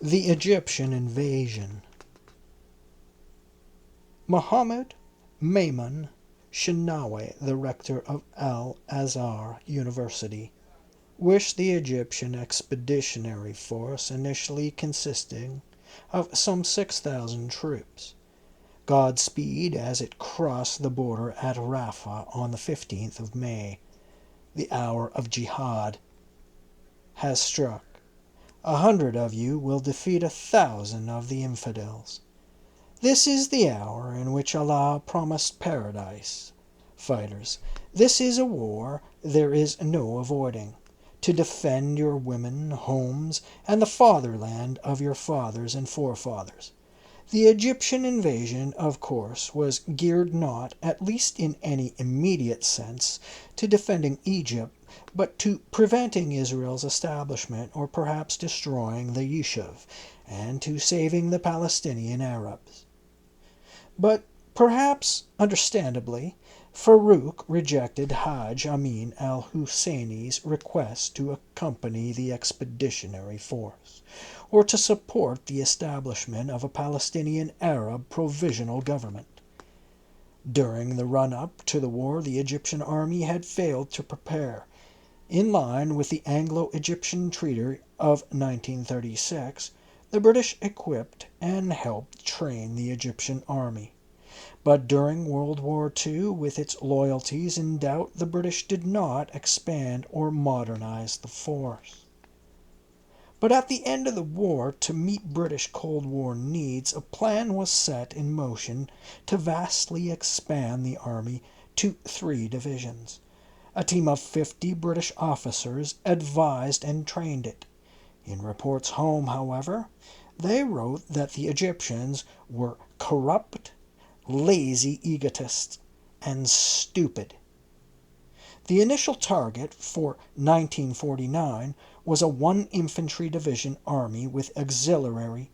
The Egyptian Invasion. Mohammed Maimun Shenawi, the rector of Al-Azhar University, wished the Egyptian expeditionary force, initially consisting of some 6,000 troops, Godspeed as it crossed the border at Rafah on the 15th of May. The hour of jihad has struck. 100 of you will defeat 1,000 of the infidels. This is the hour in which Allah promised paradise. Fighters, this is a war there is no avoiding. To defend your women, homes, and the fatherland of your fathers and forefathers. The Egyptian invasion, of course, was geared not, at least in any immediate sense, to defending Egypt, but to preventing Israel's establishment, or perhaps destroying the Yishuv, and to saving the Palestinian Arabs. But perhaps, understandably, Farouk rejected Hajj Amin al-Husseini's request to accompany the expeditionary force, or to support the establishment of a Palestinian Arab provisional government. During the run-up to the war, the Egyptian army had failed to prepare. In line with the Anglo-Egyptian Treaty of 1936, the British equipped and helped train the Egyptian army. But during World War II, with its loyalties in doubt, the British did not expand or modernize the force. But at the end of the war, to meet British Cold War needs, a plan was set in motion to vastly expand the army to 3 divisions. A team of 50 British officers advised and trained it. In reports home, however, they wrote that the Egyptians were corrupt, lazy egotists, and stupid. The initial target for 1949 was a 1 infantry division army with auxiliary,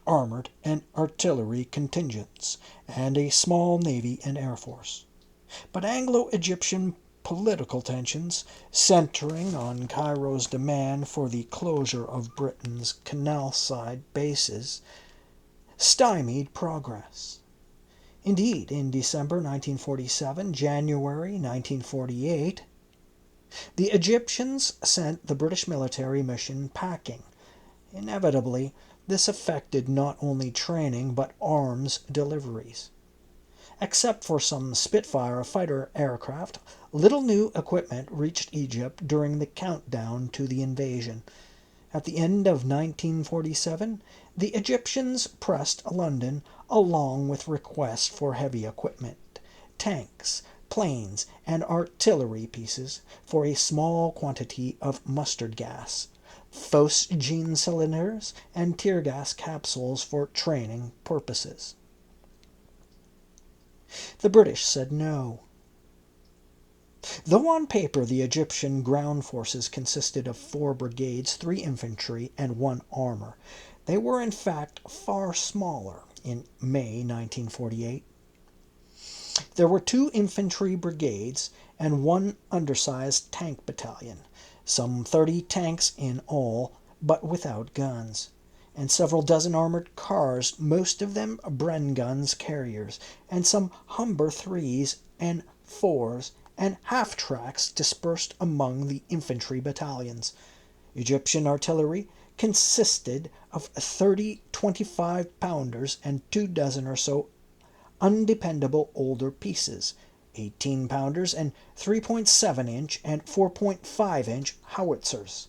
armored, and artillery contingents, and a small navy and air force. But Anglo-Egyptian political tensions, centering on Cairo's demand for the closure of Britain's canal-side bases, stymied progress. Indeed, in December 1947, January 1948, the Egyptians sent the British military mission packing. Inevitably, this affected not only training but arms deliveries. Except for some Spitfire fighter aircraft, little new equipment reached Egypt during the countdown to the invasion. At the end of 1947, the Egyptians pressed London along with requests for heavy equipment, tanks, planes, and artillery pieces for a small quantity of mustard gas, phosgene cylinders, and tear gas capsules for training purposes. The British said no. Though on paper the Egyptian ground forces consisted of 4 brigades, 3 infantry, and 1 armor, they were in fact far smaller in May 1948. There were 2 infantry brigades and 1 undersized tank battalion, some 30 tanks in all, but without guns, and several dozen armored cars, most of them Bren guns carriers, and some Humber 3s and 4s, and half-tracks dispersed among the infantry battalions. Egyptian artillery consisted of 30 25-pounders and 2 dozen or so undependable older pieces, 18-pounders and 3.7-inch and 4.5-inch howitzers.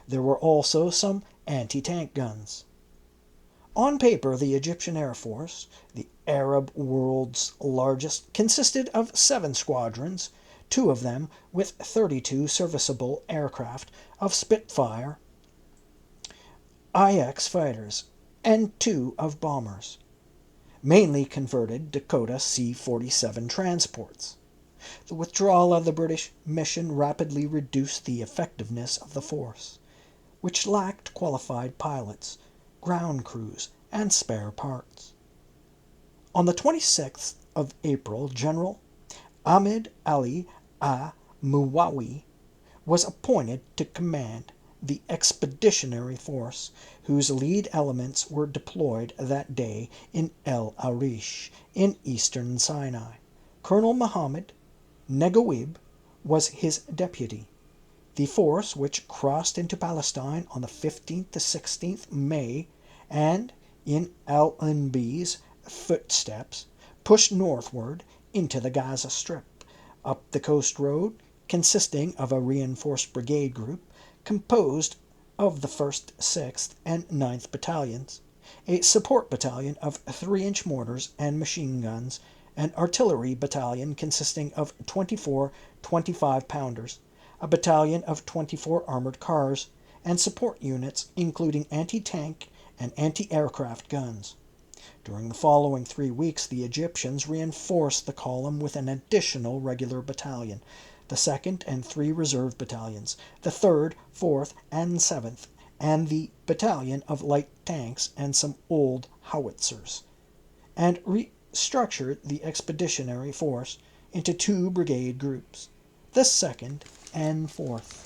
There were also some anti-tank guns. On paper, the Egyptian Air Force, the Arab world's largest, consisted of 7 squadrons, 2 of them with 32 serviceable aircraft of Spitfire IX fighters, and 2 of bombers, mainly converted Dakota C-47 transports. The withdrawal of the British mission rapidly reduced the effectiveness of the force, which lacked qualified pilots, ground crews, and spare parts. On the 26th of April, General Ahmed Ali Muwawi was appointed to command, the Expeditionary Force, whose lead elements were deployed that day in El Arish, in eastern Sinai. Colonel Mohammed Negoib was his deputy. The force, which crossed into Palestine on the 15th to 16th May, and, in Allenby's footsteps, pushed northward into the Gaza Strip, up the coast road, consisting of a reinforced brigade group composed of the 1st, 6th, and 9th Battalions, a support battalion of 3-inch mortars and machine guns, an artillery battalion consisting of 24 25-pounders, a battalion of 24 armored cars, and support units including anti-tank and anti-aircraft guns. During the following 3 weeks, the Egyptians reinforced the column with an additional regular battalion, the 2nd and 3 reserve battalions, the 3rd, 4th, and 7th, and the battalion of light tanks and some old howitzers, and restructured the expeditionary force into 2 brigade groups, the 2nd and 4th.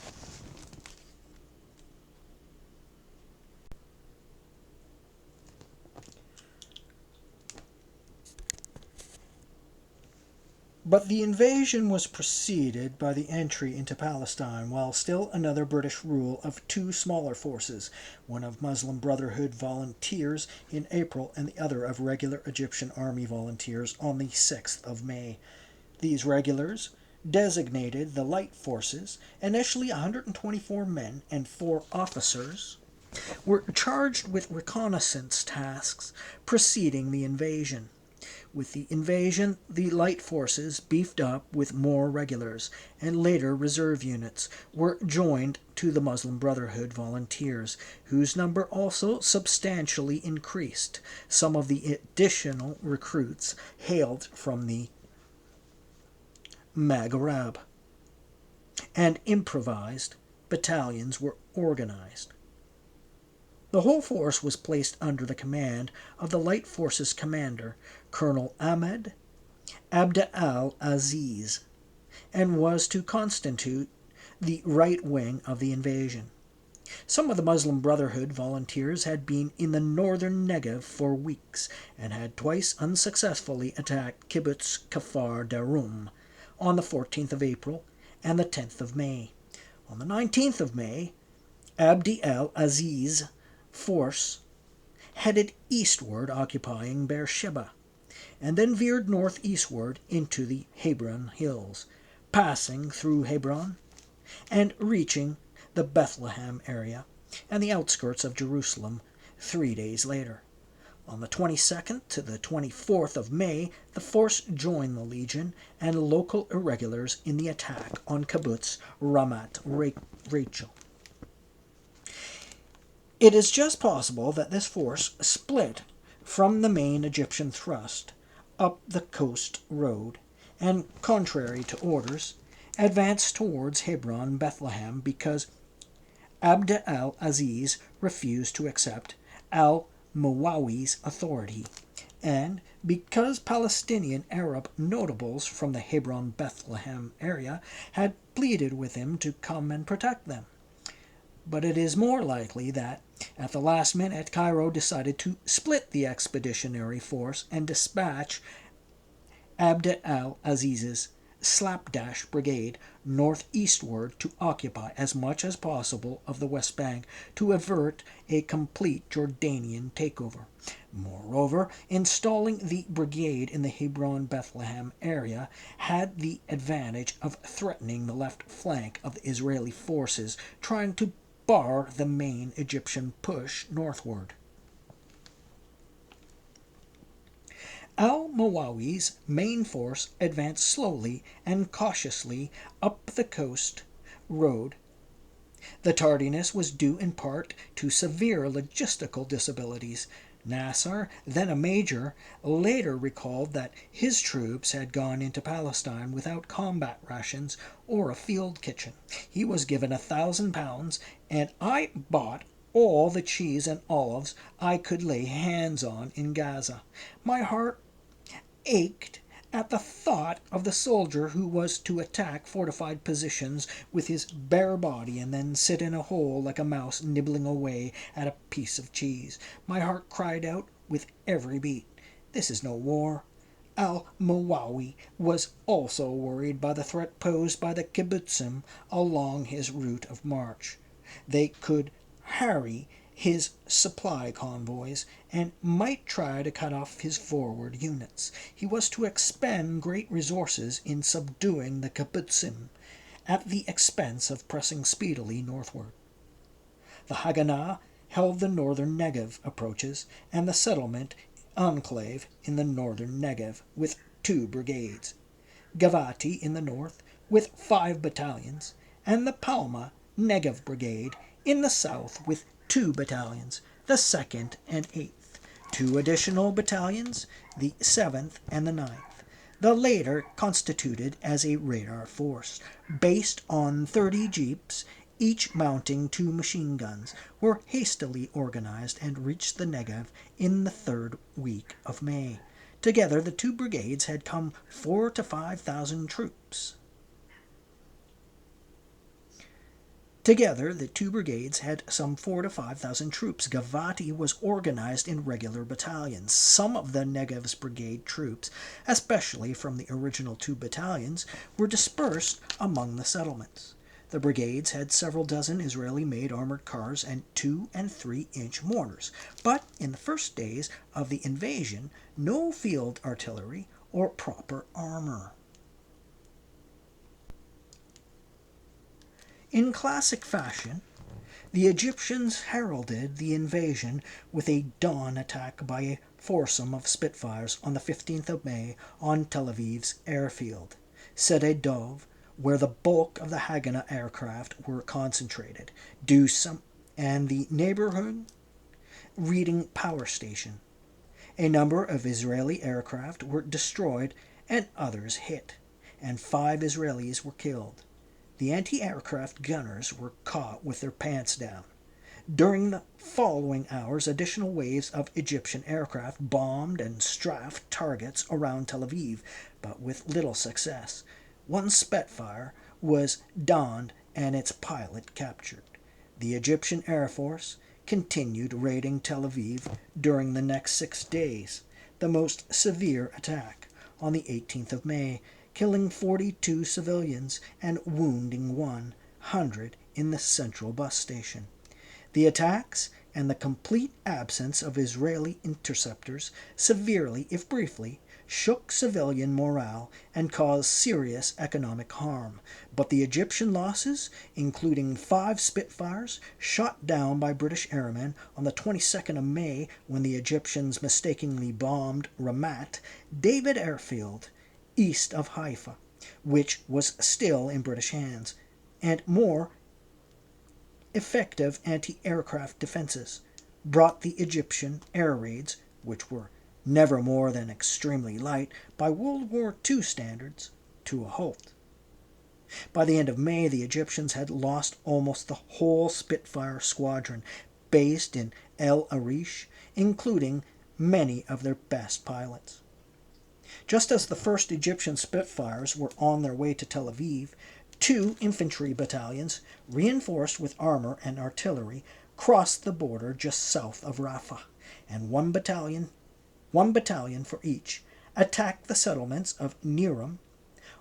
But the invasion was preceded by the entry into Palestine, while still another British rule of 2 smaller forces, one of Muslim Brotherhood volunteers in April and the other of regular Egyptian Army volunteers on the 6th of May. These regulars, designated the Light Forces, initially 124 men and 4 officers, were charged with reconnaissance tasks preceding the invasion. With the invasion, the light forces, beefed up with more regulars and later reserve units, were joined to the Muslim Brotherhood volunteers, whose number also substantially increased. Some of the additional recruits hailed from the Maghreb, and improvised battalions were organized. The whole force was placed under the command of the Light Forces commander, Colonel Ahmed Abd al-Aziz, and was to constitute the right wing of the invasion. Some of the Muslim Brotherhood volunteers had been in the northern Negev for weeks and had twice unsuccessfully attacked Kibbutz Kfar Darum on the 14th of April and the 10th of May. On the 19th of May, Abd al-Aziz's force headed eastward, occupying Beersheba, and then veered northeastward into the Hebron Hills, passing through Hebron and reaching the Bethlehem area and the outskirts of Jerusalem 3 days later. On the 22nd to the 24th of May, the force joined the Legion and local irregulars in the attack on Kibbutz Ramat Rachel. It is just possible that this force split from the main Egyptian thrust up the coast road and, contrary to orders, advanced towards Hebron Bethlehem because Abd al-Aziz refused to accept al-Muwawi's authority, and because Palestinian Arab notables from the Hebron Bethlehem area had pleaded with him to come and protect them. But it is more likely that, at the last minute, Cairo decided to split the expeditionary force and dispatch Abd al-Aziz's slapdash brigade northeastward to occupy as much as possible of the West Bank to avert a complete Jordanian takeover. Moreover, installing the brigade in the Hebron-Bethlehem area had the advantage of threatening the left flank of the Israeli forces trying to bar the main Egyptian push northward. Al-Muwawi's main force advanced slowly and cautiously up the coast road. The tardiness was due in part to severe logistical disabilities. Nasser, then a major, later recalled that his troops had gone into Palestine without combat rations or a field kitchen. He was given £1,000, and I bought all the cheese and olives I could lay hands on in Gaza. My heart ached At the thought of the soldier who was to attack fortified positions with his bare body and then sit in a hole like a mouse nibbling away at a piece of cheese, my heart cried out with every beat, "This is no war." Al-Muwawi was also worried by the threat posed by the kibbutzim along his route of march. They could harry his supply convoys and might try to cut off his forward units. He was to expend great resources in subduing the kibbutzim at the expense of pressing speedily northward. The Haganah held the northern Negev approaches and the settlement enclave in the northern Negev with 2 brigades, Gavati in the north with 5 battalions, and the Palma Negev Brigade in the south with 2 battalions, the 2nd and 8th, 2 additional battalions, the 7th and the 9th, the later constituted as a radar force, based on 30 jeeps, each mounting 2 machine guns, were hastily organized and reached the Negev in the 3rd week of May. Together, the 2 brigades had come 4,000 to 5,000 troops. Together, the 2 brigades had some 4,000 to 5,000 troops. Gavati was organized in regular battalions. Some of the Negev's brigade troops, especially from the original 2 battalions, were dispersed among the settlements. The brigades had several dozen Israeli-made armored cars and 2 and 3-inch mortars, but in the first days of the invasion, no field artillery or proper armor. In classic fashion, the Egyptians heralded the invasion with a dawn attack by a foursome of Spitfires on the 15th of May on Tel Aviv's airfield, Sede Dov, where the bulk of the Haganah aircraft were concentrated, Dusam, and the neighborhood Reading Power Station. A number of Israeli aircraft were destroyed and others hit, and 5 Israelis were killed. The anti-aircraft gunners were caught with their pants down. During the following hours, additional waves of Egyptian aircraft bombed and strafed targets around Tel Aviv, but with little success. 1 Spitfire was downed and its pilot captured. The Egyptian Air Force continued raiding Tel Aviv during the next 6 days, the most severe attack on the 18th of May, killing 42 civilians and wounding 100 in the central bus station. The attacks and the complete absence of Israeli interceptors severely, if briefly, shook civilian morale and caused serious economic harm. But the Egyptian losses, including 5 Spitfires shot down by British airmen on the 22nd of May when the Egyptians mistakenly bombed Ramat David Airfield, east of Haifa, which was still in British hands, and more effective anti-aircraft defenses, brought the Egyptian air raids, which were never more than extremely light by World War II standards, to a halt. By the end of May, the Egyptians had lost almost the whole Spitfire squadron based in El Arish, including many of their best pilots. Just as the first Egyptian Spitfires were on their way to Tel Aviv, 2 infantry battalions, reinforced with armor and artillery, crossed the border just south of Rafah, and one battalion for each, attacked the settlements of Niram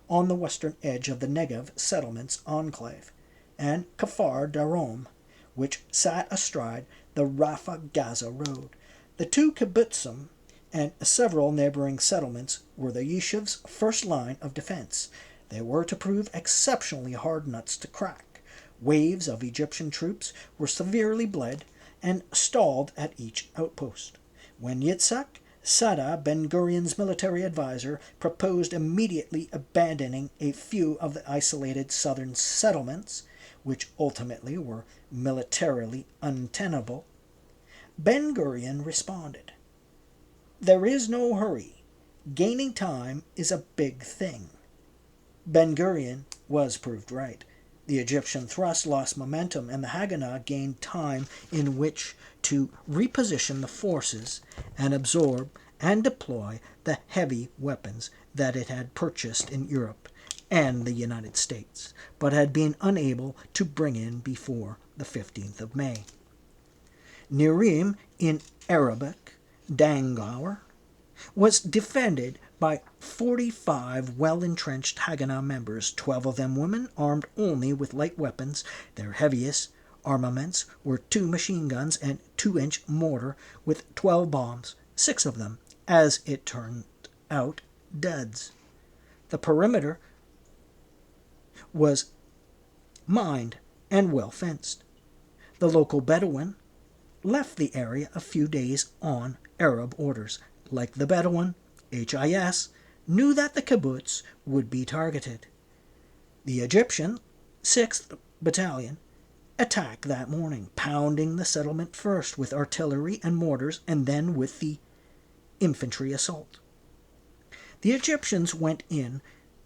on the western edge of the Negev settlements enclave, and Kfar Darom, which sat astride the Rafah-Gaza road. The 2 kibbutzim and several neighboring settlements were the yeshiv's first line of defense. They were to prove exceptionally hard nuts to crack. Waves of Egyptian troops were severely bled and stalled at each outpost. When Yitzhak Sada, Ben-Gurion's military advisor, proposed immediately abandoning a few of the isolated southern settlements, which ultimately were militarily untenable, Ben-Gurion responded, "There is no hurry. Gaining time is a big thing." Ben-Gurion was proved right. The Egyptian thrust lost momentum, and the Haganah gained time in which to reposition the forces and absorb and deploy the heavy weapons that it had purchased in Europe and the United States, but had been unable to bring in before the 15th of May. Nirim, in Arabic, Dangour, was defended by 45 well-entrenched Haganah members, 12 of them women, armed only with light weapons. Their heaviest armaments were 2 machine guns and 2-inch mortar with 12 bombs, 6 of them, as it turned out, duds. The perimeter was mined and well fenced. The local Bedouin left the area a few days on Arab orders. Like the Bedouin, HIS knew that the kibbutz would be targeted. The Egyptian 6th Battalion attacked that morning, pounding the settlement first with artillery and mortars and then with the infantry assault. The Egyptians went in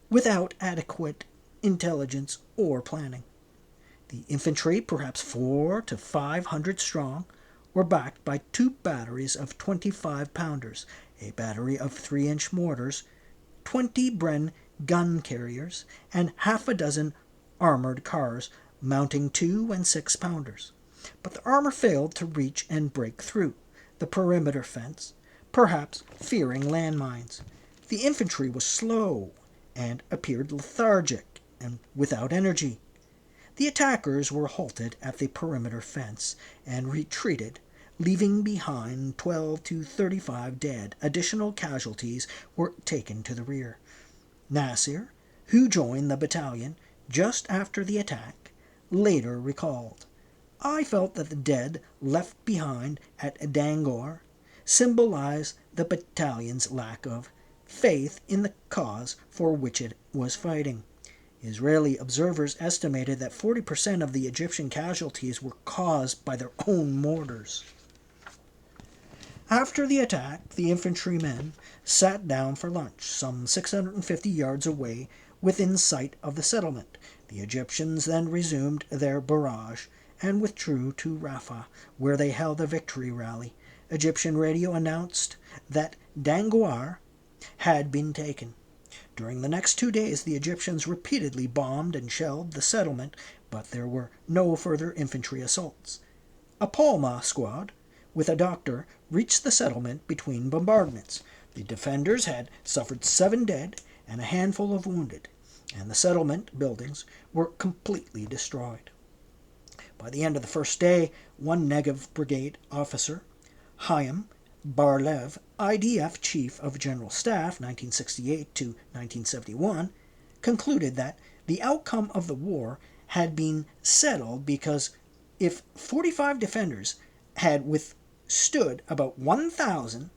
without adequate intelligence or planning. The infantry, perhaps 400 to 500 strong, were backed by 2 batteries of 25-pounders, a battery of 3-inch mortars, 20 Bren gun carriers, and half a dozen armored cars mounting 2 and 6-pounders. But the armor failed to reach and break through the perimeter fence, perhaps fearing landmines. The infantry was slow and appeared lethargic and without energy. The attackers were halted at the perimeter fence and retreated, leaving behind 12 to 35 dead. Additional casualties were taken to the rear. Nasir, who joined the battalion just after the attack, later recalled, "I felt that the dead left behind at Dangour symbolized the battalion's lack of faith in the cause for which it was fighting." Israeli observers estimated that 40% of the Egyptian casualties were caused by their own mortars. After the attack, the infantrymen sat down for lunch, some 650 yards away within sight of the settlement. The Egyptians then resumed their barrage and withdrew to Rafah, where they held a victory rally. Egyptian radio announced that Dangour had been taken. During the next 2 days, the Egyptians repeatedly bombed and shelled the settlement, but there were no further infantry assaults. A Palma squad, with a doctor, reached the settlement between bombardments. The defenders had suffered 7 dead and a handful of wounded, and the settlement buildings were completely destroyed. By the end of the first day, one Negev brigade officer, Chaim Bar-Lev, IDF Chief of General Staff 1968 to 1971, concluded that the outcome of the war had been settled because if 45 defenders had withstood about 1,000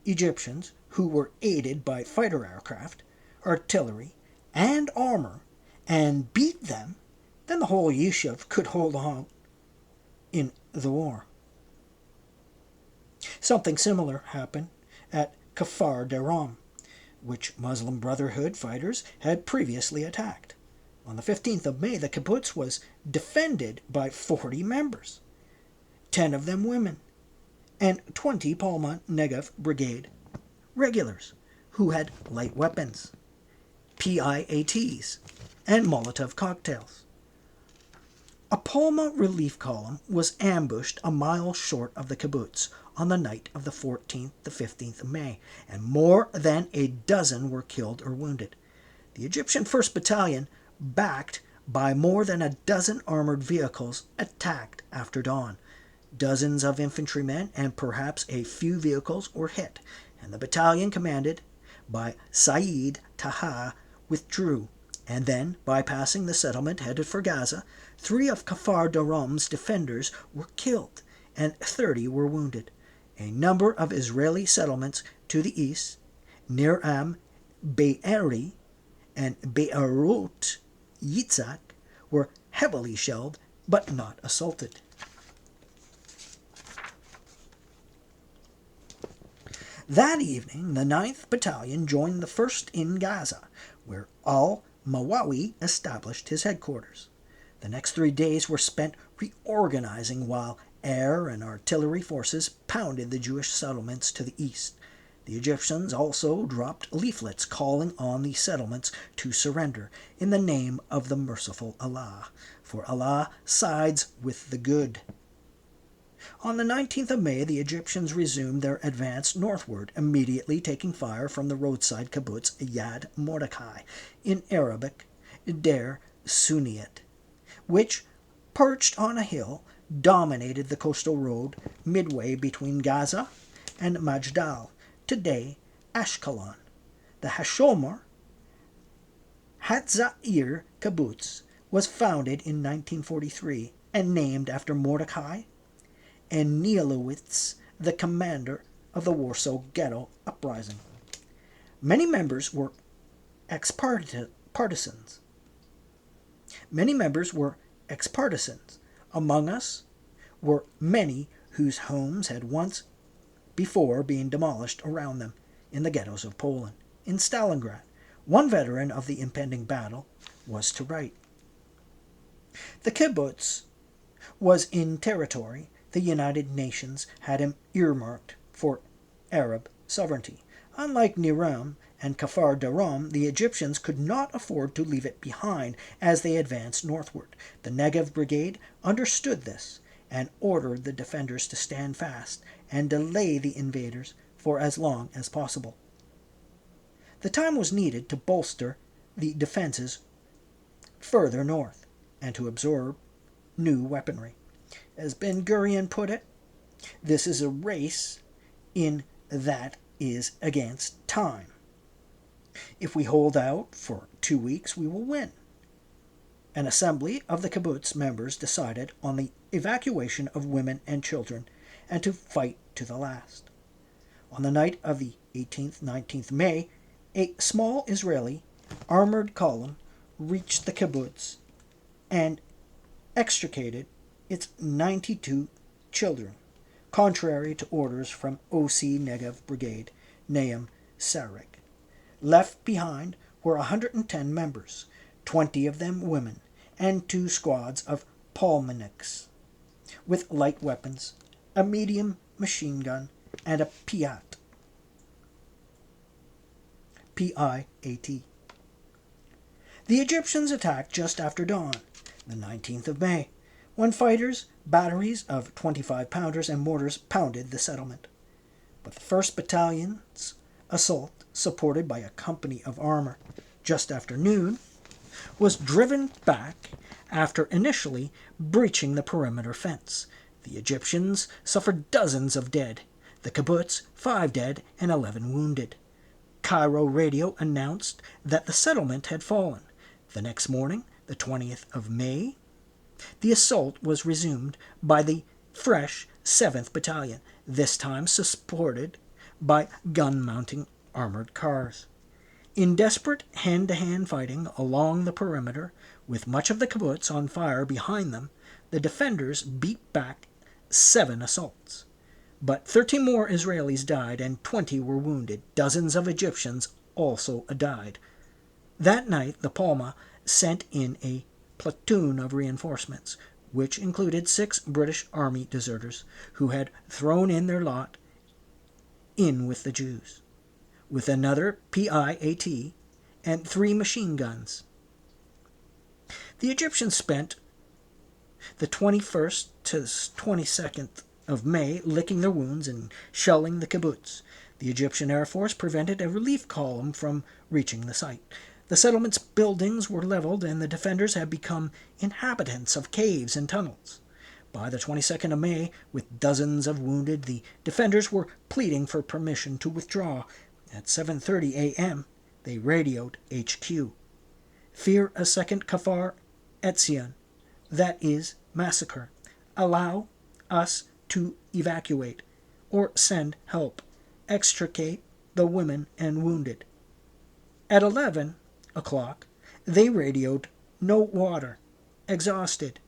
Egyptians who were aided by fighter aircraft, artillery, and armor, and beat them, then the whole Yishuv could hold on in the war. Something similar happened at Kfar Daram, which Muslim Brotherhood fighters had previously attacked. On the 15th of May, the kibbutz was defended by 40 members, 10 of them women, and 20 Palma Negev Brigade regulars who had light weapons, PIATs, and Molotov cocktails. A Palma relief column was ambushed a mile short of the kibbutz on the night of the 14th to 15th of May, and more than a dozen were killed or wounded. The Egyptian 1st Battalion, backed by more than a dozen armored vehicles, attacked after dawn. Dozens of infantrymen and perhaps a few vehicles were hit, and the battalion commanded by Saeed Taha withdrew, and then, bypassing the settlement headed for Gaza, 3 of Kfar Daram's defenders were killed and 30 were wounded. A number of Israeli settlements to the east, Nir Am, Be'eri, and Be'erut Yitzhak, were heavily shelled but not assaulted. That evening, the 9th Battalion joined the 1st in Gaza, where al-Mawawi established his headquarters. The next 3 days were spent reorganizing while air and artillery forces pounded the Jewish settlements to the east. The Egyptians also dropped leaflets calling on the settlements to surrender in the name of the merciful Allah, for Allah sides with the good. On the 19th of May, the Egyptians resumed their advance northward, immediately taking fire from the roadside kibbutz Yad Mordecai, in Arabic Der Suniyat, which, perched on a hill, dominated the coastal road midway between Gaza and Majdal, today Ashkelon. The Hashomer Hatzair kibbutz was founded in 1943 and named after Mordecai and Nielowitz, the commander of the Warsaw Ghetto Uprising. Many members were ex-partisans. Among us were many whose homes had once before been demolished around them in the ghettos of Poland. In Stalingrad, one veteran of the impending battle was to write, "The kibbutz was in territory the United Nations had earmarked for Arab sovereignty. Unlike Niram and Kfar Daram, the Egyptians could not afford to leave it behind as they advanced northward. The Negev Brigade understood this and ordered the defenders to stand fast and delay the invaders for as long as possible. The time was needed to bolster the defenses further north and to absorb new weaponry. As Ben-Gurion put it, this is a race in that is against time. If we hold out for 2 weeks, we will win." An assembly of the kibbutz members decided on the evacuation of women and children and to fight to the last. On the night of the 18th-19th May, a small Israeli armored column reached the kibbutz and extricated its 92 children, contrary to orders from OC Negev Brigade Nahum Sarek. Left behind were 110 members, 20 of them women, and 2 squads of Palmaniks with light weapons, a medium machine gun, and a Piat. P-I-A-T. The Egyptians attacked just after dawn, the 19th of May, when fighters, batteries of 25-pounders and mortars pounded the settlement. But the 1st Battalion's assault, supported by a company of armor, just after noon, was driven back after initially breaching the perimeter fence. The Egyptians suffered dozens of dead, the kibbutz 5 dead and 11 wounded. Cairo radio announced that the settlement had fallen. The next morning, the 20th of May, the assault was resumed by the fresh 7th Battalion, this time supported by gun-mounting armored cars. In desperate hand-to-hand fighting along the perimeter, with much of the kibbutz on fire behind them, the defenders beat back 7 assaults. But 13 more Israelis died and 20 were wounded. Dozens of Egyptians also died. That night, the Palma sent in a platoon of reinforcements, which included 6 British Army deserters who had thrown in their lot in with the Jews, with another PIAT and 3 machine guns. The Egyptians spent the 21st to 22nd of May licking their wounds and shelling the kibbutz. The Egyptian Air Force prevented a relief column from reaching the site. The settlement's buildings were leveled, and the defenders had become inhabitants of caves and tunnels. By the 22nd of May, with dozens of wounded, the defenders were pleading for permission to withdraw. At 7:30 a.m., they radioed HQ. "Fear a second Kfar Etzion, that is, massacre. Allow us to evacuate, or send help. Extricate the women and wounded." At 11 o'clock, they radioed "no water, exhausted."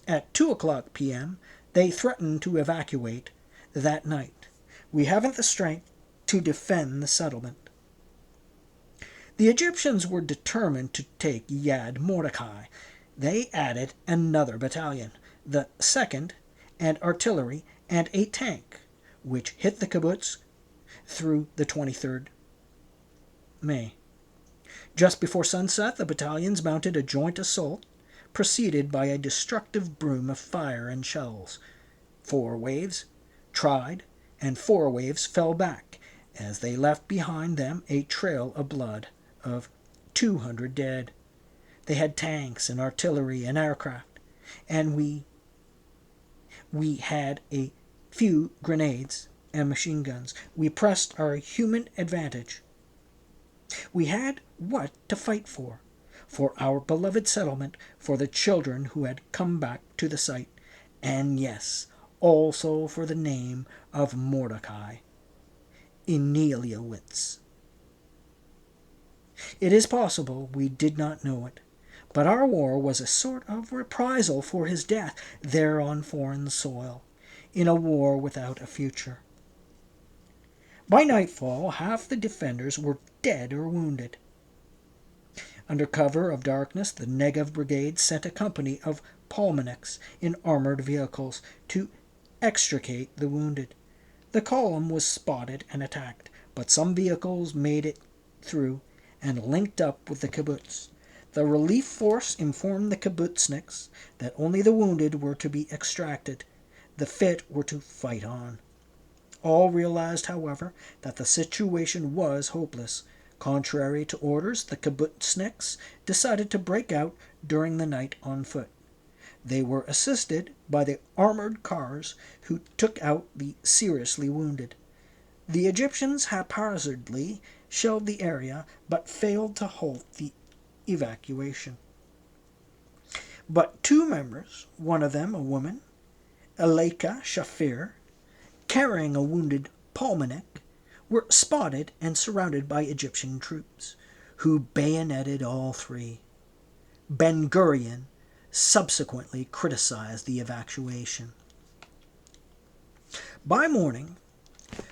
At 2 o'clock p.m., they threatened to evacuate that night. "We haven't the strength to defend the settlement." The Egyptians were determined to take Yad Mordecai. They added another battalion, the 2nd, and artillery, and a tank, which hit the kibbutz through the 23rd May. Just before sunset, the battalions mounted a joint assault, preceded by a destructive broom of fire and shells. 4 waves tried, and 4 waves fell back, as they left behind them a trail of blood of 200 dead. They had tanks and artillery and aircraft, and we had a few grenades and machine guns. We pressed our human advantage. We had what to fight for our beloved settlement, for the children who had come back to the site, and yes, also for the name of Mordecai Emeliowicz. It is possible we did not know it, but our war was a sort of reprisal for his death there on foreign soil, in a war without a future. By nightfall, half the defenders were dead or wounded. Under cover of darkness, the Negev Brigade sent a company of Palmaniks in armored vehicles to extricate the wounded. The column was spotted and attacked, but some vehicles made it through and linked up with the kibbutz. The relief force informed the kibbutzniks that only the wounded were to be extracted. The fit were to fight on. All realized, however, that the situation was hopeless. Contrary to orders, the kibbutzniks decided to break out during the night on foot. They were assisted by the armored cars who took out the seriously wounded. The Egyptians haphazardly shelled the area, but failed to halt the evacuation. But 2 members, one of them a woman, Eleka Shafir, carrying a wounded Palmanik, were spotted and surrounded by Egyptian troops, who bayoneted all 3. Ben-Gurion subsequently criticized the evacuation. By morning,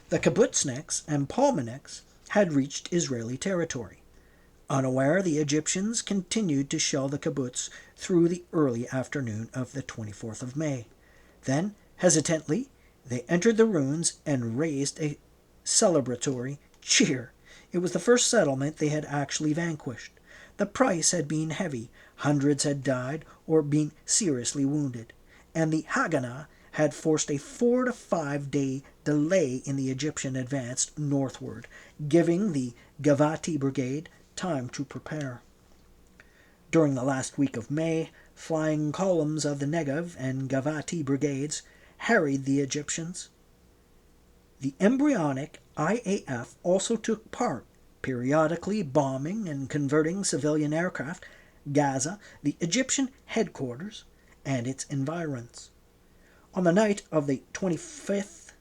the kibbutzniks and Palmaniks had reached Israeli territory. Unaware, the Egyptians continued to shell the kibbutz through the early afternoon of the 24th of May. Then, hesitantly, they entered the ruins and raised a celebratory cheer. It was the first settlement they had actually vanquished. The price had been heavy. Hundreds had died or been seriously wounded, and the Haganah had forced a 4 to 5 day delay in the Egyptian advance northward, giving the Gavati Brigade time to prepare. During the last week of May, flying columns of the Negev and Gavati brigades harried the Egyptians. The embryonic IAF also took part, periodically bombing and converting civilian aircraft, Gaza, the Egyptian headquarters, and its environs. On the night of the 25th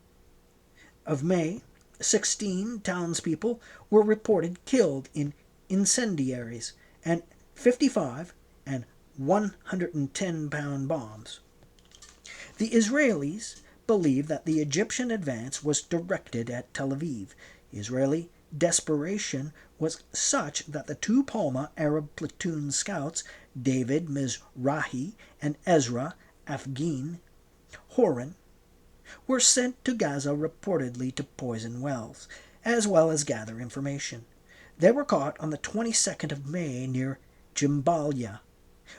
of May, 16 townspeople were reported killed in incendiaries, and 55 and 110-pound bombs. The Israelis believed that the Egyptian advance was directed at Tel Aviv. Israeli desperation was such that the 2 Palma Arab platoon scouts, David Mizrahi and Ezra Afghin Horan, were sent to Gaza reportedly to poison wells, as well as gather information. They were caught on the 22nd of May near Jimbalia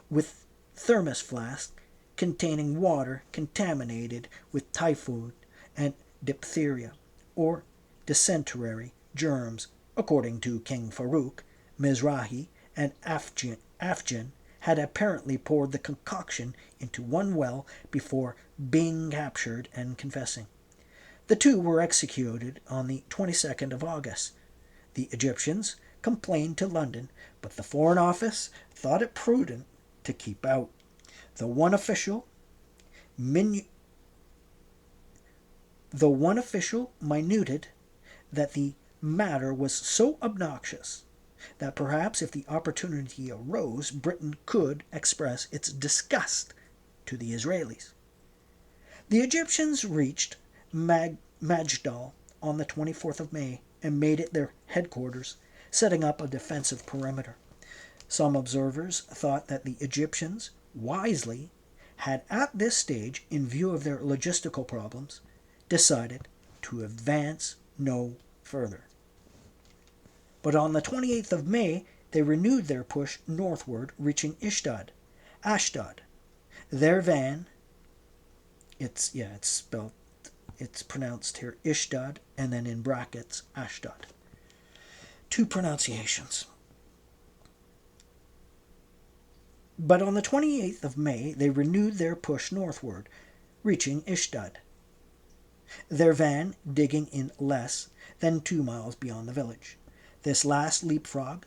with thermos flasks containing water contaminated with typhoid and diphtheria, or dysentery germs. According to King Farouk, Mizrahi and Afghan had apparently poured the concoction into one well before being captured and confessing. The 2 were executed on the 22nd of August. The Egyptians complained to London, but the Foreign Office thought it prudent to keep out. The one official minuted that the matter was so obnoxious that perhaps if the opportunity arose, Britain could express its disgust to the Israelis. The Egyptians reached Majdal on the 24th of May and made it their headquarters, setting up a defensive perimeter. Some observers thought that the Egyptians, wisely, had at this stage, in view of their logistical problems, decided to advance no further. But on the 28th of May, they renewed their push northward, reaching Ashdod. Their van, it's pronounced here Ishdod, and then in brackets Ashdod. Two pronunciations. But on the 28th of May, they renewed their push northward, reaching Ishdod. Their van digging in less than 2 miles beyond the village. This last leapfrog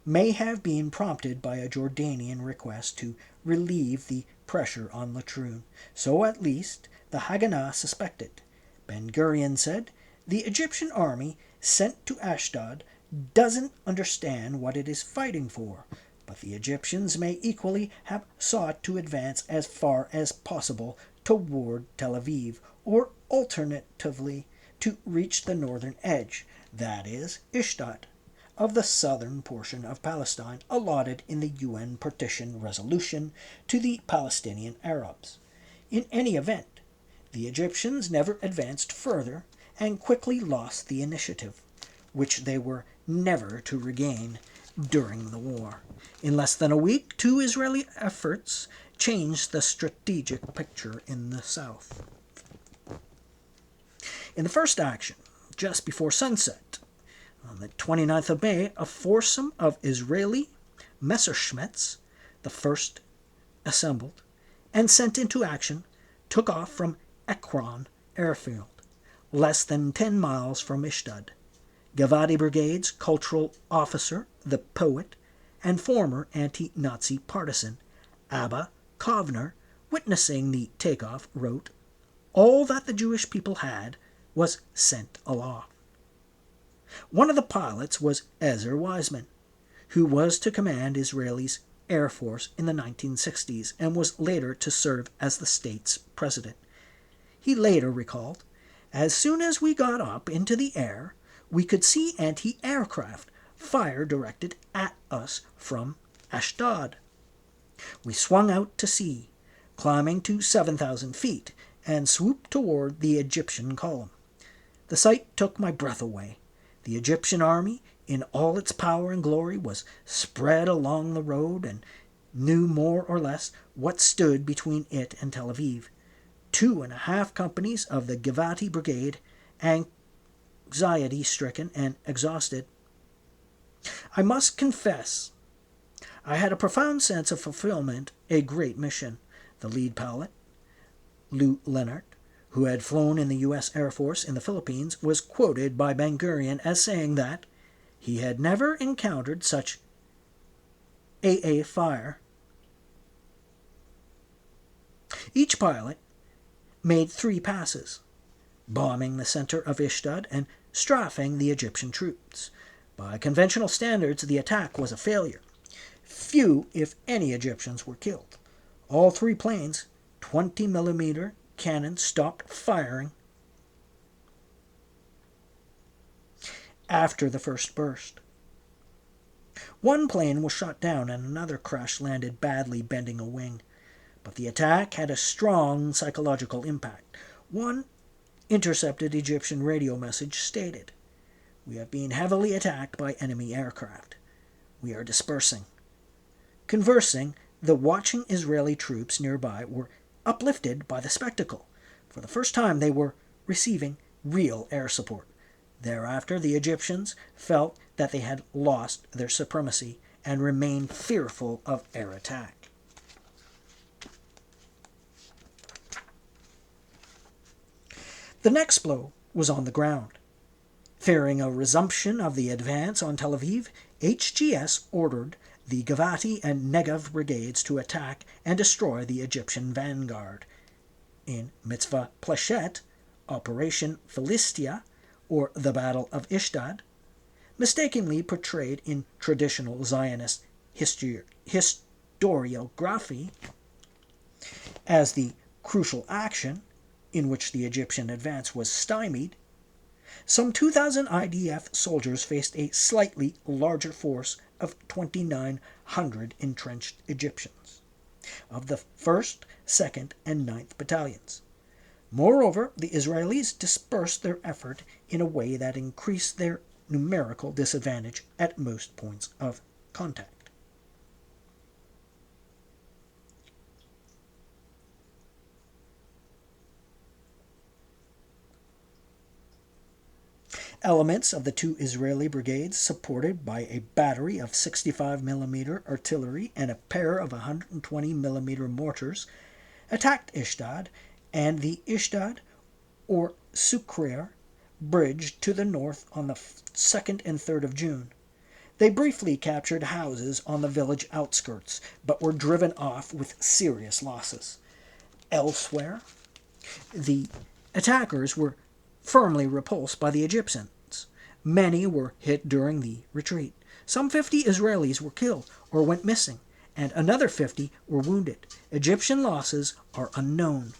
may have been prompted by a Jordanian request to relieve the pressure on Latrun. So at least the Haganah suspected. Ben-Gurion said, "The Egyptian army sent to Ashdod doesn't understand what it is fighting for, but the Egyptians may equally have sought to advance as far as possible toward Tel Aviv, or alternatively to reach the northern edge, that is, Ashdod, of the southern portion of Palestine allotted in the UN partition resolution to the Palestinian Arabs. In any event, the Egyptians never advanced further and quickly lost the initiative, which they were never to regain during the war. In less than a week, 2 Israeli efforts changed the strategic picture in the south. In the first action, just before sunset, on the 29th of May, a foursome of Israeli Messerschmitts, the first assembled and sent into action, took off from Ekron airfield, less than 10 miles from Ashdod. Givati Brigade's cultural officer, the poet, and former anti-Nazi partisan, Abba Kovner, witnessing the takeoff, wrote, "All that the Jewish people had was sent aloft." One of the pilots was Ezer Weizman, who was to command Israel's Air Force in the 1960s and was later to serve as the state's president. He later recalled, "As soon as we got up into the air, we could see anti-aircraft fire directed at us from Ashdod. We swung out to sea, climbing to 7,000 feet, and swooped toward the Egyptian column. The sight took my breath away. The Egyptian army, in all its power and glory, was spread along the road and knew more or less what stood between it and Tel Aviv. 2.5 companies of the Givati Brigade, anxiety-stricken and exhausted. I must confess, I had a profound sense of fulfillment, a great mission." The lead pilot, Lou Leonard, who had flown in the U.S. Air Force in the Philippines, was quoted by Ben-Gurion as saying that he had never encountered such AA fire. Each pilot made 3 passes, bombing the center of Ashdod and strafing the Egyptian troops. By conventional standards, the attack was a failure. Few, if any, Egyptians were killed. All 3 planes, 20mm cannons, stopped firing after the first burst. One plane was shot down and another crash-landed badly, bending a wing. But the attack had a strong psychological impact. One intercepted Egyptian radio message stated, "We have been heavily attacked by enemy aircraft. We are dispersing." Conversing, the watching Israeli troops nearby were uplifted by the spectacle. For the first time, they were receiving real air support. Thereafter, the Egyptians felt that they had lost their supremacy and remained fearful of air attack. The next blow was on the ground. Fearing a resumption of the advance on Tel Aviv, HGS ordered the Givati and Negev brigades to attack and destroy the Egyptian vanguard. In Mitzvah Pleshet, Operation Philistia, or the Battle of Ashdod, mistakenly portrayed in traditional Zionist historiography as the crucial action in which the Egyptian advance was stymied, some 2,000 IDF soldiers faced a slightly larger force of 2,900 entrenched Egyptians of the 1st, 2nd, and 9th Battalions. Moreover, the Israelis dispersed their effort in a way that increased their numerical disadvantage at most points of contact. Elements of the two Israeli brigades, supported by a battery of 65 mm artillery and a pair of 120 mm mortars, attacked Ishtad and the Ishtad or Sukrir bridge to the north on the 2nd and 3rd of June. They briefly captured houses on the village outskirts, but were driven off with serious losses. Elsewhere, the attackers were firmly repulsed by the Egyptians. Many were hit during the retreat. Some 50 Israelis were killed or went missing, and another 50 were wounded. Egyptian losses are unknown.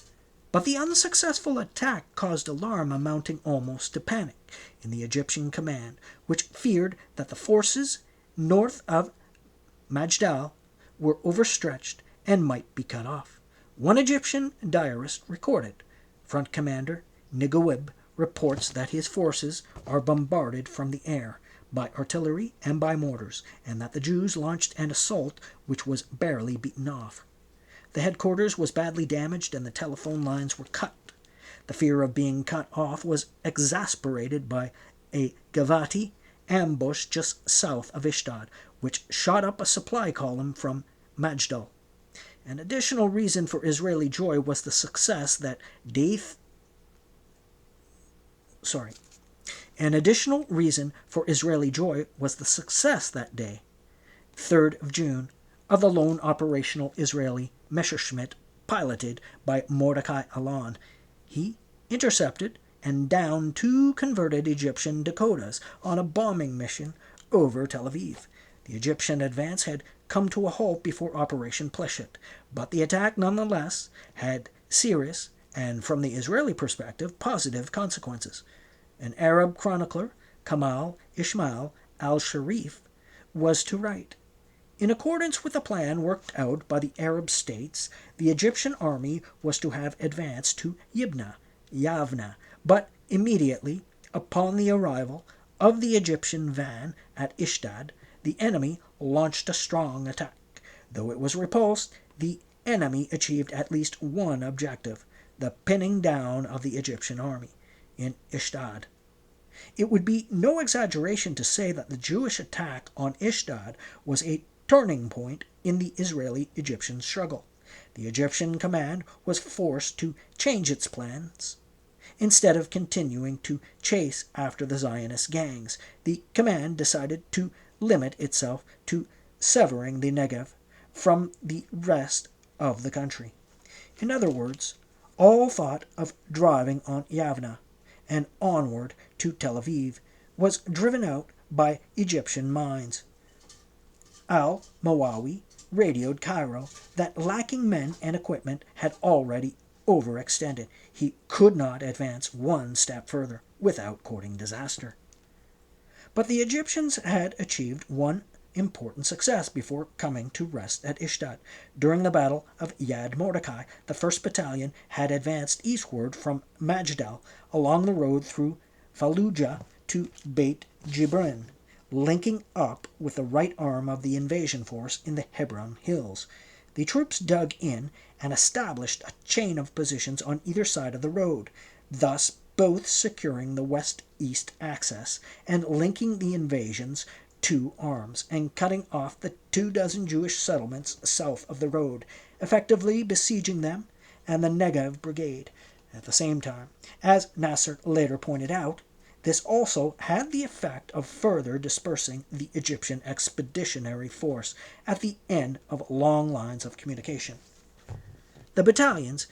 But the unsuccessful attack caused alarm amounting almost to panic in the Egyptian command, which feared that the forces north of Majdal were overstretched and might be cut off. One Egyptian diarist recorded, Front Commander Nigawib reports that his forces are bombarded from the air by artillery and by mortars, and that the Jews launched an assault which was barely beaten off. The headquarters was badly damaged and the telephone lines were cut. The fear of being cut off was exasperated by a Gavati ambush just south of Ishtad, which shot up a supply column from Majdal. An additional reason for Israeli joy was the success that day An additional reason for Israeli joy was the success that day, 3rd of June, of the lone operational Israeli Messerschmitt piloted by Mordecai Alon. He intercepted and downed 2 converted Egyptian Dakotas on a bombing mission over Tel Aviv. The Egyptian advance had come to a halt before Operation Pleshet, but the attack nonetheless had serious and, from the Israeli perspective, positive consequences. An Arab chronicler, Kamal Ismail al-Sharif, was to write, in accordance with a plan worked out by the Arab states, the Egyptian army was to have advanced to Yavna, but immediately upon the arrival of the Egyptian van at Ishtad, the enemy launched a strong attack. Though it was repulsed, the enemy achieved at least one objective, the pinning down of the Egyptian army in Ishtad. It would be no exaggeration to say that the Jewish attack on Ishtad was a turning point in the Israeli-Egyptian struggle. The Egyptian command was forced to change its plans. Instead of continuing to chase after the Zionist gangs, the command decided to limit itself to severing the Negev from the rest of the country. In other words, all thought of driving on Yavna and onward to Tel Aviv was driven out by Egyptian minds. Al-Mawawi radioed Cairo that lacking men and equipment had already overextended. He could not advance one step further without courting disaster. But the Egyptians had achieved one important success before coming to rest at Ishtad. During the Battle of Yad Mordecai, the 1st Battalion had advanced eastward from Majdal along the road through Fallujah to Beit Jibrin, linking up with the right arm of the invasion force in the Hebron Hills. The troops dug in and established a chain of positions on either side of the road, thus both securing the west-east access and linking the invasion's 2 arms and cutting off the 24 Jewish settlements south of the road, effectively besieging them and the Negev Brigade. At the same time, as Nasser later pointed out, this also had the effect of further dispersing the Egyptian expeditionary force at the end of long lines of communication. The battalions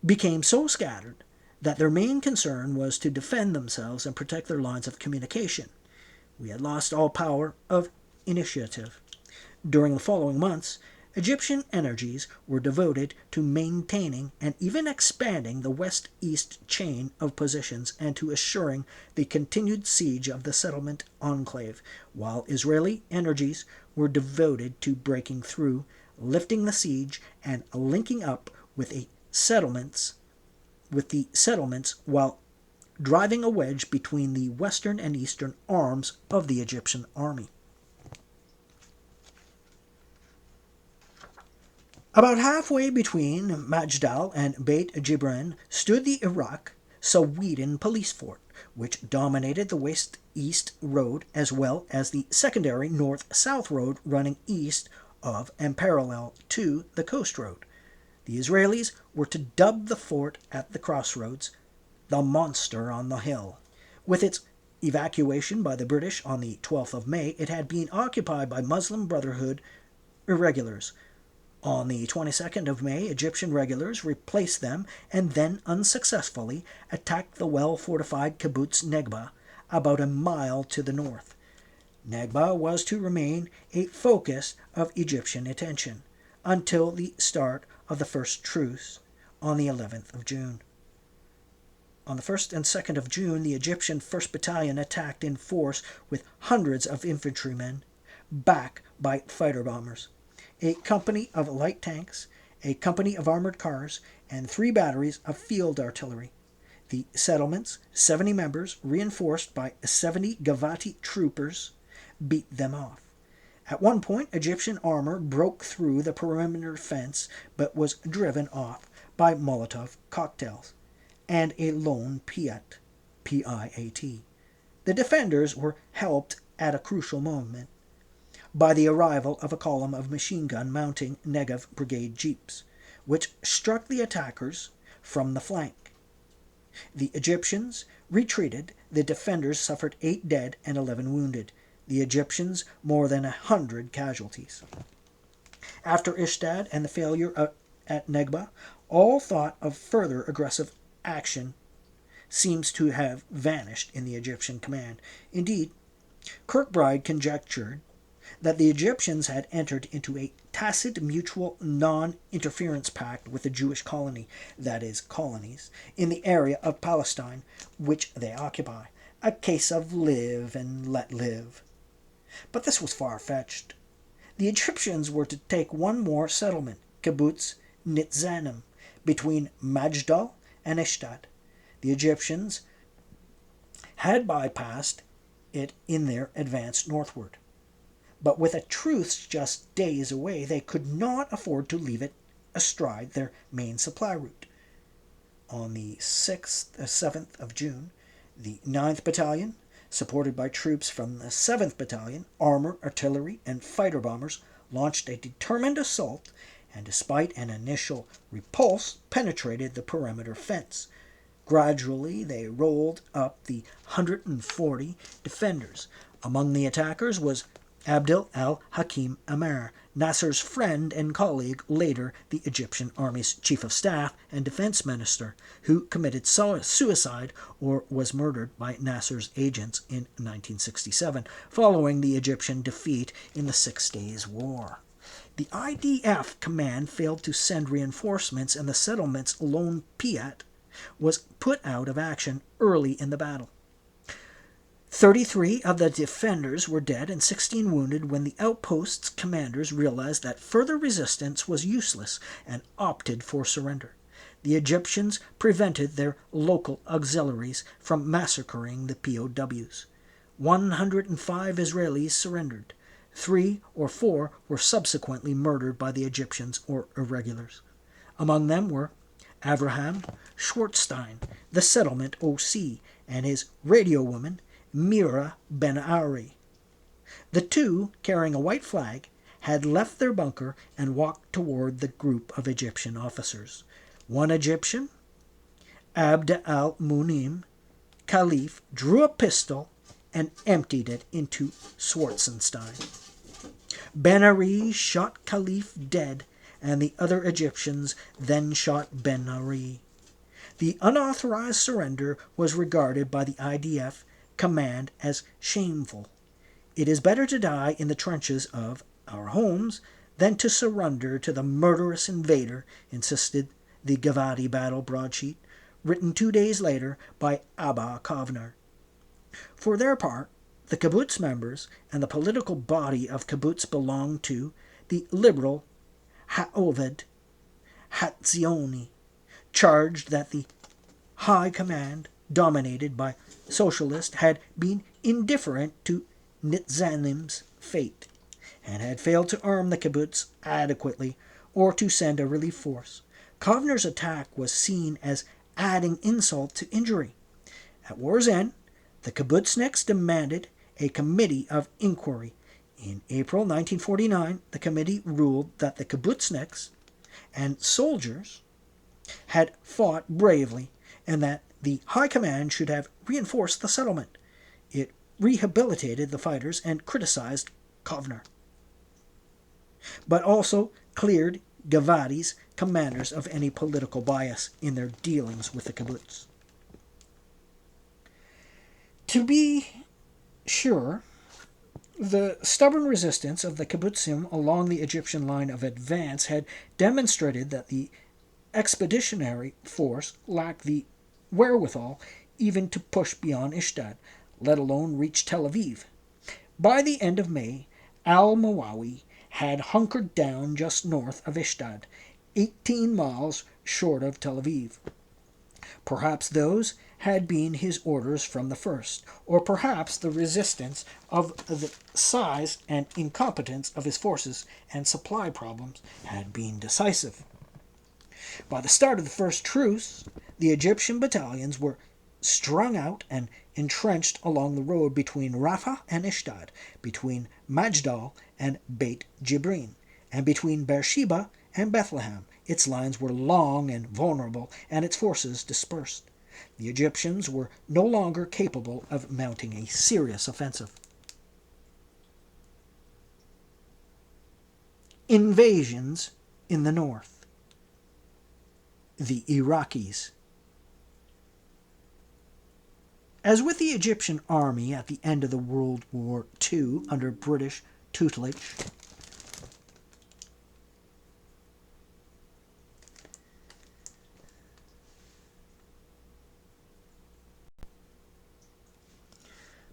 became so scattered that their main concern was to defend themselves and protect their lines of communication. We had lost all power of initiative. During the following months, Egyptian energies were devoted to maintaining and even expanding the west-east chain of positions and to assuring the continued siege of the settlement enclave, while Israeli energies were devoted to breaking through, lifting the siege, and linking up with a settlements with the settlements while driving a wedge between the western and eastern arms of the Egyptian army. About halfway between Majdal and Beit Jibrin stood the Iraq Sawidan police fort, which dominated the west-east road as well as the secondary north-south road running east of and parallel to the coast road. The Israelis were to dub the fort at the crossroads the Monster on the Hill. With its evacuation by the British on the 12th of May, it had been occupied by Muslim Brotherhood irregulars. On the 22nd of May, Egyptian regulars replaced them and then unsuccessfully attacked the well-fortified kibbutz Negba about a mile to the north. Negba was to remain a focus of Egyptian attention until the start of the first truce on the 11th of June. On the 1st and 2nd of June, the Egyptian 1st Battalion attacked in force with hundreds of infantrymen, backed by fighter bombers, a company of light tanks, a company of armored cars, and 3 batteries of field artillery. The settlements, 70 members, reinforced by 70 Gavati troopers, beat them off. At one point, Egyptian armor broke through the perimeter fence but was driven off by Molotov cocktails and a lone Piat, P-I-A-T. The defenders were helped at a crucial moment by the arrival of a column of machine gun mounting Negev brigade jeeps, which struck the attackers from the flank. The Egyptians retreated. The defenders suffered 8 dead and 11 wounded. The Egyptians more than 100 casualties. After Ishtad and the failure at Negba, all thought of further aggressive action seems to have vanished in the Egyptian command. Indeed, Kirkbride conjectured that the Egyptians had entered into a tacit mutual non-interference pact with the Jewish colony, that is, colonies, in the area of Palestine which they occupy, a case of live and let live. But this was far-fetched. The Egyptians were to take one more settlement, Kibbutz Nitzanim, between Majdal and Ishtad. The Egyptians had bypassed it in their advance northward. But with a truce just days away, they could not afford to leave it astride their main supply route. On the 7th of June, the 9th Battalion, supported by troops from the 7th Battalion, armor, artillery, and fighter bombers, launched a determined assault and, despite an initial repulse, penetrated the perimeter fence. Gradually, they rolled up the 140 defenders. Among the attackers was Abdel al-Hakim Amr, Nasser's friend and colleague, later the Egyptian Army's Chief of Staff and Defense Minister, who committed suicide or was murdered by Nasser's agents in 1967, following the Egyptian defeat in the 6 Days War. The IDF command failed to send reinforcements, and the settlement's lone Piat was put out of action early in the battle. 33 of the defenders were dead and 16 wounded when the outpost's commanders realized that further resistance was useless and opted for surrender. The Egyptians prevented their local auxiliaries from massacring the POWs. 105 Israelis surrendered. 3 or 4 were subsequently murdered by the Egyptians or irregulars. Among them were Abraham Schwartzstein, the settlement OC, and his radio woman, Mira Ben-Ari. The two, carrying a white flag, had left their bunker and walked toward the group of Egyptian officers. One Egyptian, Abd al-Munim Khalif, drew a pistol and emptied it into Schwarzenstein. Ben-Ari shot Khalif dead, and the other Egyptians then shot Ben-Ari. The unauthorized surrender was regarded by the IDF command as shameful. It is better to die in the trenches of our homes than to surrender to the murderous invader, insisted the Gavati battle broadsheet, written 2 days later by Abba Kovner. For their part, the kibbutz members and the political body of kibbutz belonged to the liberal Ha'oved Hatzioni, charged that the high command, dominated by socialists, had been indifferent to Nizam's fate, and had failed to arm the kibbutz adequately or to send a relief force. Kovner's attack was seen as adding insult to injury. At war's end, the kibbutzniks demanded a committee of inquiry. In April 1949, the committee ruled that the kibbutzniks and soldiers had fought bravely and that the High Command should have reinforced the settlement. It rehabilitated the fighters and criticized Kovner, but also cleared Givati's commanders of any political bias in their dealings with the kibbutz. To be sure, the stubborn resistance of the kibbutzim along the Egyptian line of advance had demonstrated that the expeditionary force lacked the wherewithal even to push beyond Ishtad, let alone reach Tel Aviv. By the end of May, al-Mawawi had hunkered down just north of Ishtad, 18 miles short of Tel Aviv. Perhaps those had been his orders from the first, or perhaps the resistance of the size and incompetence of his forces and supply problems had been decisive. By the start of the first truce, the Egyptian battalions were strung out and entrenched along the road between Rafah and Ishtad, between Majdal and Beit Jibrin, and between Beersheba and Bethlehem. Its lines were long and vulnerable, and its forces dispersed. The Egyptians were no longer capable of mounting a serious offensive. Invasions in the north. The Iraqis. As with the Egyptian army at the end of the World War II under British tutelage,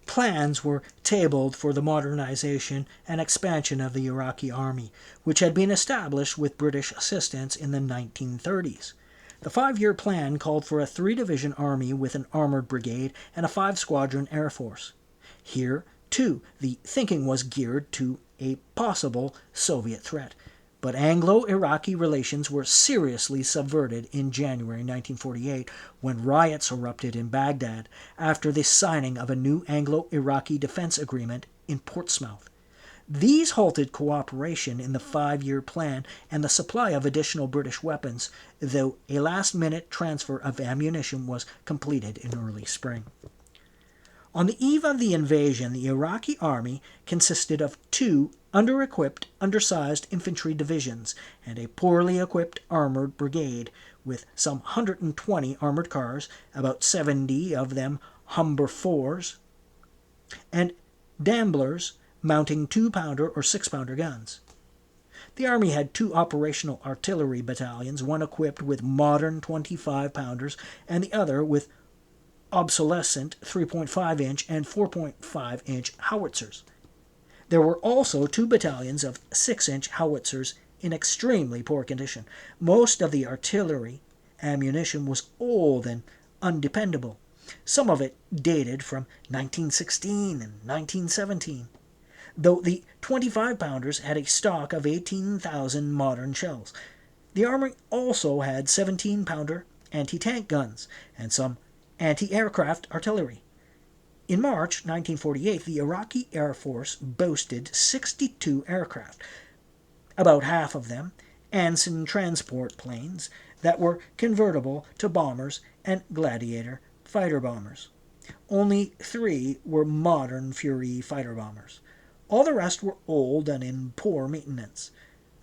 plans were tabled for the modernization and expansion of the Iraqi army, which had been established with British assistance in the 1930s. The 5-year plan called for a 3-division army with an armored brigade and a 5-squadron air force. Here, too, the thinking was geared to a possible Soviet threat, but Anglo-Iraqi relations were seriously subverted in January 1948 when riots erupted in Baghdad after the signing of a new Anglo-Iraqi defense agreement in Portsmouth. These halted cooperation in the 5-year plan and the supply of additional British weapons, though a last-minute transfer of ammunition was completed in early spring. On the eve of the invasion, the Iraqi army consisted of 2 under-equipped, undersized infantry divisions and a poorly equipped armored brigade with some 120 armored cars, about 70 of them Humber 4s, and Damblers mounting 2-pounder or 6-pounder guns. The Army had 2 operational artillery battalions, one equipped with modern 25-pounders and the other with obsolescent 3.5-inch and 4.5-inch howitzers. There were also 2 battalions of 6-inch howitzers in extremely poor condition. Most of the artillery ammunition was old and undependable. Some of it dated from 1916 and 1917. Though the 25-pounders had a stock of 18,000 modern shells. The Army also had 17-pounder anti-tank guns and some anti-aircraft artillery. In March 1948, the Iraqi Air Force boasted 62 aircraft, about half of them Anson transport planes that were convertible to bombers and Gladiator fighter bombers. Only 3 were modern Fury fighter bombers. All the rest were old and in poor maintenance.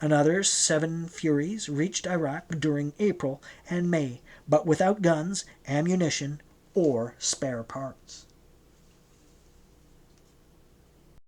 Another 7 Furies reached Iraq during April and May, but without guns, ammunition, or spare parts.